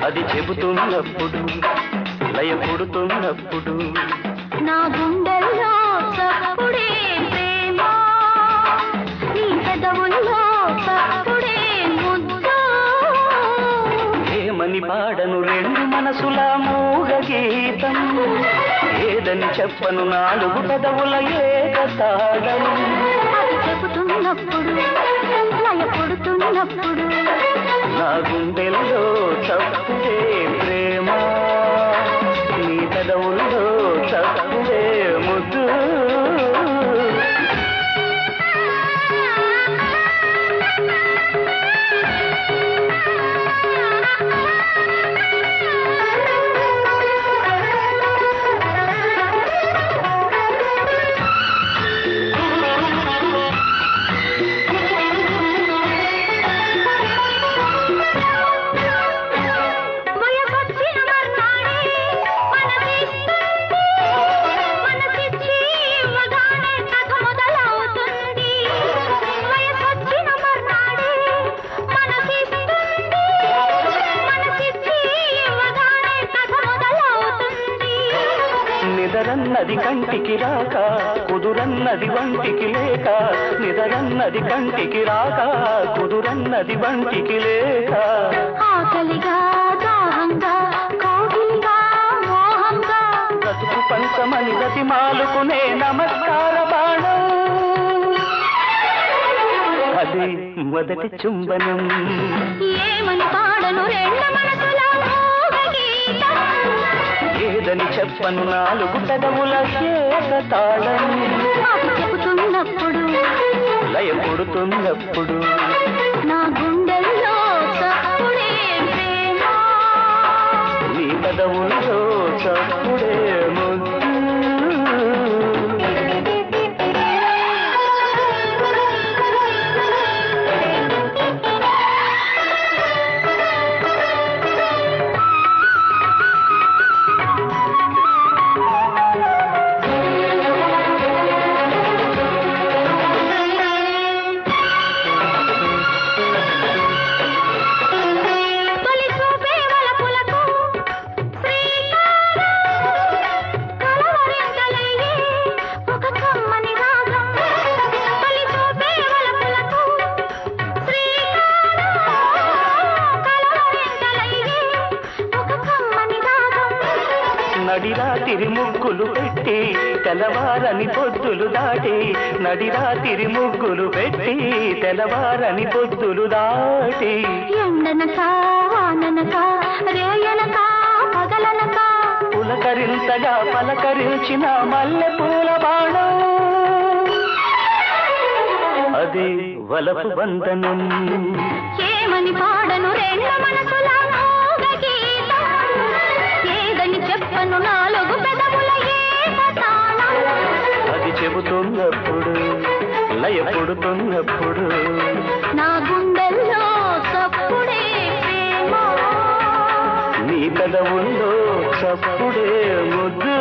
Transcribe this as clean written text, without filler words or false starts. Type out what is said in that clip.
అది చెబుతున్నప్పుడు లయ పుడుతున్నప్పుడు నా గుండెల్లో చప్పుడే ప్రేమ నీ పెదవుల్లో చప్పుడే ముద్దు ఏమని పాడను రెండు మనసుల మూగ గీతం ఏదని చెప్పను నాలుగు పెదవుల ఏకతాళం అది చెబుతున్నప్పుడు లయ పుడుతున్నప్పుడు నా గుండెల్లో చప్పుడే ప్రేమ నీ పెదవుల్లో చప్పుడే ముద్దు నిదరన్నది కంటికి రాక కుదురన్నది వంటికి లేక నిదరన్నది కంటికి రాక కుదురన్నది వంటికి లేక ఆకలిగా దాహంగా కోగిలిగా మోహంగా బ్రతుకు పంచమని గతిమాలుకునే నమస్కార బాణం అది మొదటి చుంబనం ఏమని పాడను రెండు మనసుల మూగ గీతం ఏదని చెప్పను నాలుగు పెదవుల ఏకతాళం అది చెబుతున్నప్పుడు లయ పుడుతున్నప్పుడు నా గుండెల్లో చప్పుడే ప్రేమ నీ పెదవుల్లో చప్పుడే ముద్దు నడిరాతిరి ముగ్గులు పెట్టి తెల్లవారని పొద్దులు దాటి నడిరాతిరి ముగ్గులు పెట్టి తెల్లవారని పొద్దులు దాటి ఎండనక వాననక రేయనక పగలనక పులకరింతగా పలకరించిన మల్లె పూల బాణం అది వలపు బంధనం ఏమని పాడను రెండు మనసుల మూగ గీతం ఏదని చెప్పను నాలుగు పెదవుల ఏకతాళం అది చెబుతున్నప్పుడు లయ పుడుతున్నప్పుడు నా గుండెల్లో చప్పుడే ప్రేమ నీ పెదవుల్లో చప్పుడే ముద్దు